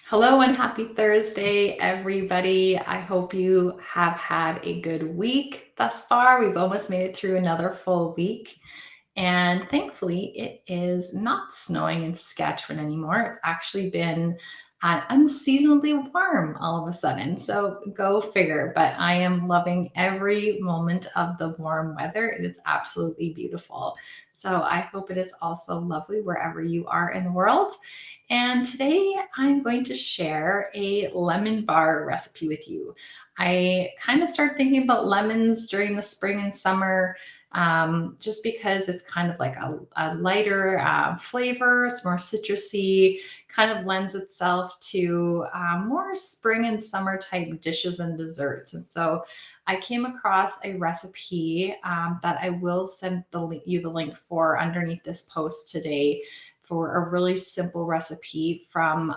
Hello and happy Thursday, everybody. I hope you have had a good week thus far. We've almost made it through another full week. And thankfully, it is not snowing in Saskatchewan anymore. It's actually been unseasonably warm all of a sudden. So go figure. But I am loving every moment of the warm weather. It is absolutely beautiful. So I hope it is also lovely wherever you are in the world. And today I'm going to share a lemon bar recipe with you. I kind of started thinking about lemons during the spring and summer just because it's kind of like a lighter flavor. It's more citrusy, kind of lends itself to more spring and summer type dishes and desserts. And so I came across a recipe that I will send you the link for underneath this post today for a really simple recipe from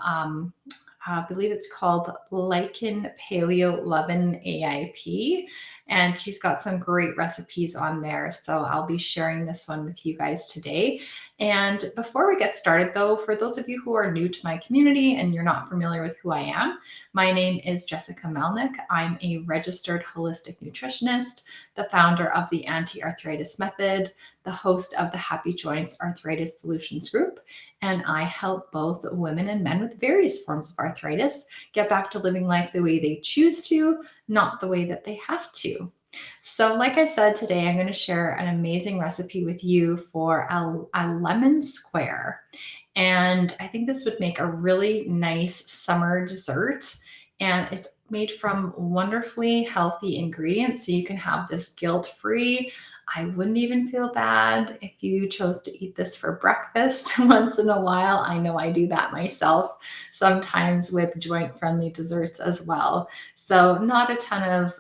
I believe it's called Lichen Paleo Lovin' AIP. And she's got some great recipes on there. So I'll be sharing this one with you guys today. And before we get started, though, for those of you who are new to my community and you're not familiar with who I am, my name is Jessica Melnick. I'm a registered holistic nutritionist, the founder of the Anti Arthritis Method, the host of the Happy Joints Arthritis Solutions Group, and I help both women and men with various forms of arthritis get back to living life the way they choose to, not the way that they have to. So, like I said, today I'm going to share an amazing recipe with you for a lemon square. And I think this would make a really nice summer dessert. And it's made from wonderfully healthy ingredients. So you can have this guilt free. I wouldn't even feel bad if you chose to eat this for breakfast once in a while. I know I do that myself, sometimes with joint friendly desserts as well. So, not a ton of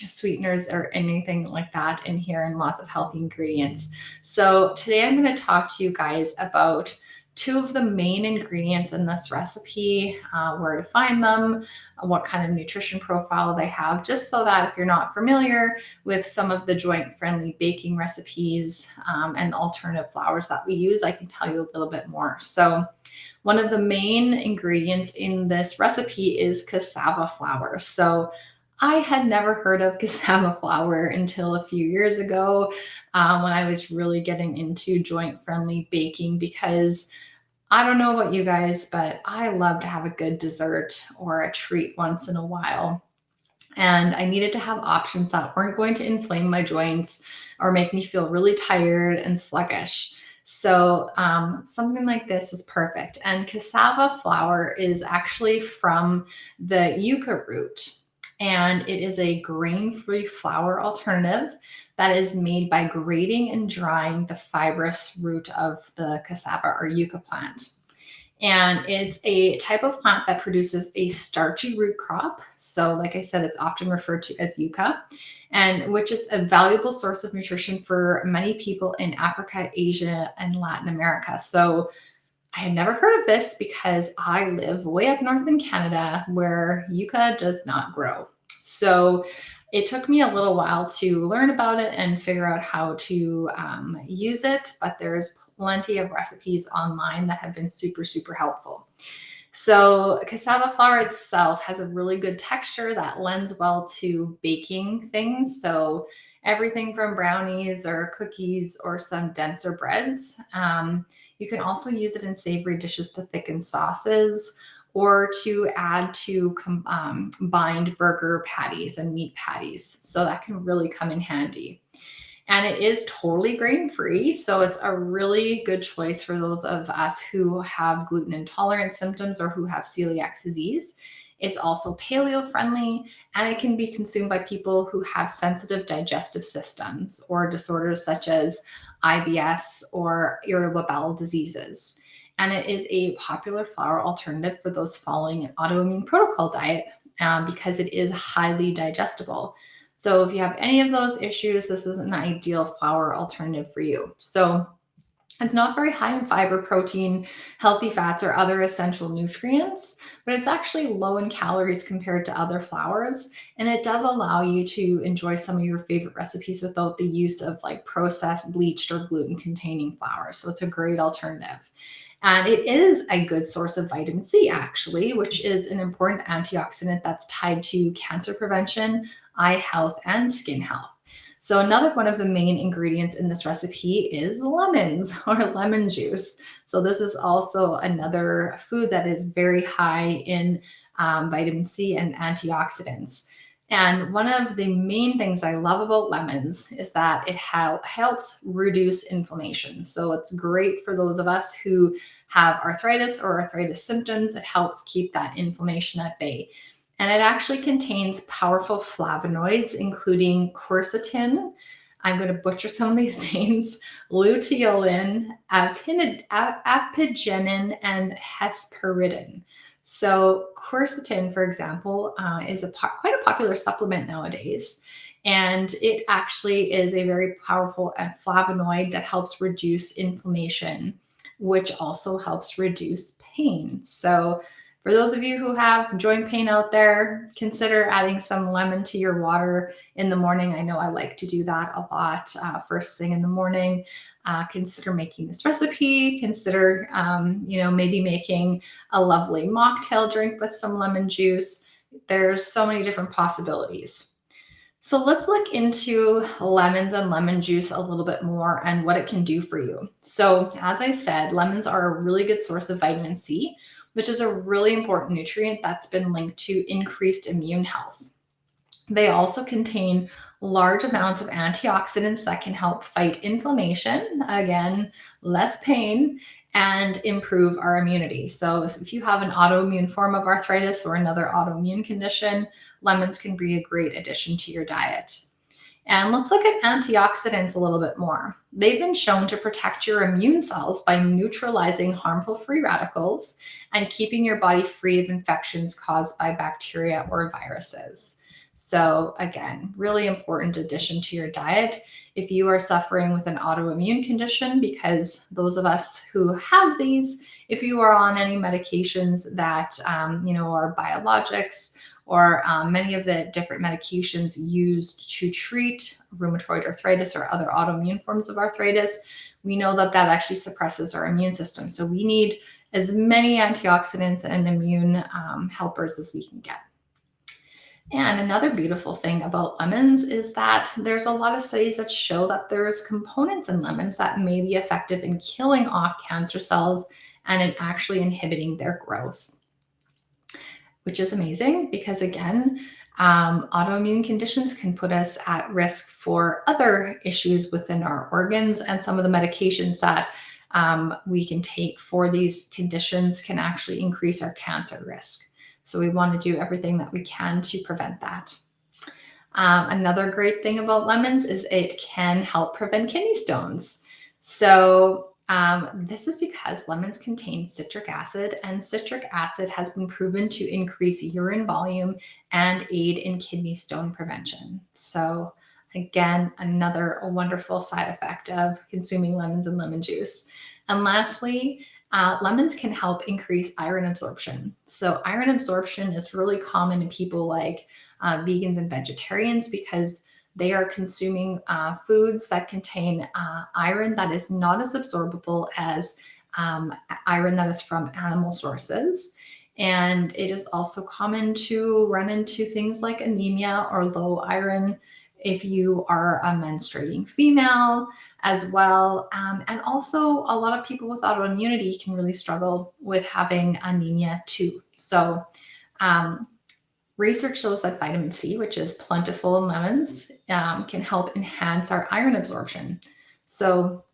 sweeteners or anything like that in here, and lots of healthy ingredients. So, today I'm going to talk to you guys about two of the main ingredients in this recipe, where to find them, what kind of nutrition profile they have, just so that if you're not familiar with some of the joint friendly baking recipes and alternative flours that we use, I can tell you a little bit more. So, one of the main ingredients in this recipe is cassava flour. So, I had never heard of cassava flour until a few years ago when I was really getting into joint friendly baking because I don't know about you guys, but I love to have a good dessert or a treat once in a while. And I needed to have options that weren't going to inflame my joints or make me feel really tired and sluggish. So, something like this is perfect. And cassava flour is actually from the yucca root, and it is a grain free flour alternative that is made by grating and drying the fibrous root of the cassava or yucca plant. And it's a type of plant that produces a starchy root crop. So, like I said, it's often referred to as yucca, and which is a valuable source of nutrition for many people in Africa, Asia, and Latin America. So, I had never heard of this because I live way up north in Canada where yucca does not grow. So, it took me a little while to learn about it and figure out how to use it, but there's plenty of recipes online that have been super, super helpful. So, cassava flour itself has a really good texture that lends well to baking things. So, everything from brownies or cookies or some denser breads. You can also use it in savory dishes to thicken sauces or to add to bind burger patties and meat patties. So, that can really come in handy. And it is totally grain free. So it's a really good choice for those of us who have gluten intolerant symptoms or who have celiac disease. It's also paleo friendly, and it can be consumed by people who have sensitive digestive systems or disorders such as IBS or irritable bowel diseases. And it is a popular flour alternative for those following an autoimmune protocol diet because it is highly digestible. So if you have any of those issues, this is an ideal flour alternative for you. So it's not very high in fiber, protein, healthy fats, or other essential nutrients, but it's actually low in calories compared to other flours. And it does allow you to enjoy some of your favorite recipes without the use of like processed, bleached, or gluten containing flour. So it's a great alternative. And it is a good source of vitamin C, actually, which is an important antioxidant that's tied to cancer prevention, eye health, and skin health. So, another one of the main ingredients in this recipe is lemons or lemon juice. So, this is also another food that is very high in vitamin C and antioxidants. And one of the main things I love about lemons is that it helps reduce inflammation. So it's great for those of us who have arthritis or arthritis symptoms. It helps keep that inflammation at bay. And it actually contains powerful flavonoids, including quercetin. I'm going to butcher some of these names: luteolin, apigenin, and hesperidin. So, quercetin, for example, is quite a popular supplement nowadays. And it actually is a very powerful flavonoid that helps reduce inflammation, which also helps reduce pain. So, for those of you who have joint pain out there, consider adding some lemon to your water in the morning. I know I like to do that a lot first thing in the morning. Consider making this recipe. Consider, maybe making a lovely mocktail drink with some lemon juice. There's so many different possibilities. So let's look into lemons and lemon juice a little bit more and what it can do for you. So, as I said, lemons are a really good source of vitamin C, which is a really important nutrient that's been linked to increased immune health. They also contain large amounts of antioxidants that can help fight inflammation, again, less pain, and improve our immunity. So, if you have an autoimmune form of arthritis or another autoimmune condition, lemons can be a great addition to your diet. And let's look at antioxidants a little bit more. They've been shown to protect your immune cells by neutralizing harmful free radicals and keeping your body free of infections caused by bacteria or viruses. So, again, really important addition to your diet. If you are suffering with an autoimmune condition, because those of us who have these, if you are on any medications that, are biologics, or many of the different medications used to treat rheumatoid arthritis or other autoimmune forms of arthritis, we know that that actually suppresses our immune system. So we need as many antioxidants and immune helpers as we can get. And another beautiful thing about lemons is that there's a lot of studies that show that there's components in lemons that may be effective in killing off cancer cells and in actually inhibiting their growth, which is amazing because, again, autoimmune conditions can put us at risk for other issues within our organs, and some of the medications that we can take for these conditions can actually increase our cancer risk. So we want to do everything that we can to prevent that. Another great thing about lemons is it can help prevent kidney stones. So this is because lemons contain citric acid, and citric acid has been proven to increase urine volume and aid in kidney stone prevention. So again, another wonderful side effect of consuming lemons and lemon juice. And lastly, lemons can help increase iron absorption. So iron absorption is really common in people like vegans and vegetarians because they are consuming foods that contain iron that is not as absorbable as iron that is from animal sources. And it is also common to run into things like anemia or low iron if you are a menstruating female as well. And also, a lot of people with autoimmunity can really struggle with having anemia too. So, research shows that vitamin C, which is plentiful in lemons, can help enhance our iron absorption. So,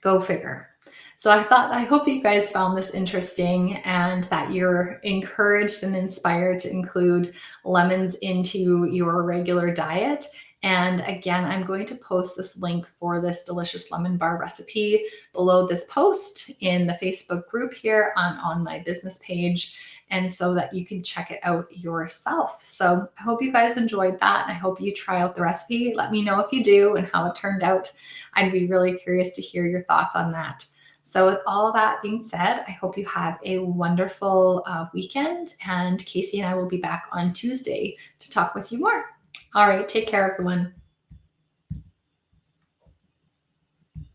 go figure. So I hope you guys found this interesting and that you're encouraged and inspired to include lemons into your regular diet. And again, I'm going to post this link for this delicious lemon bar recipe below this post in the Facebook group here on my business page, and so that you can check it out yourself. So I hope you guys enjoyed that, and I hope you try out the recipe. Let me know if you do and how it turned out. I'd be really curious to hear your thoughts on that. So with all that being said, I hope you have a wonderful weekend, and Casey and I will be back on Tuesday to talk with you more. All right, take care, everyone.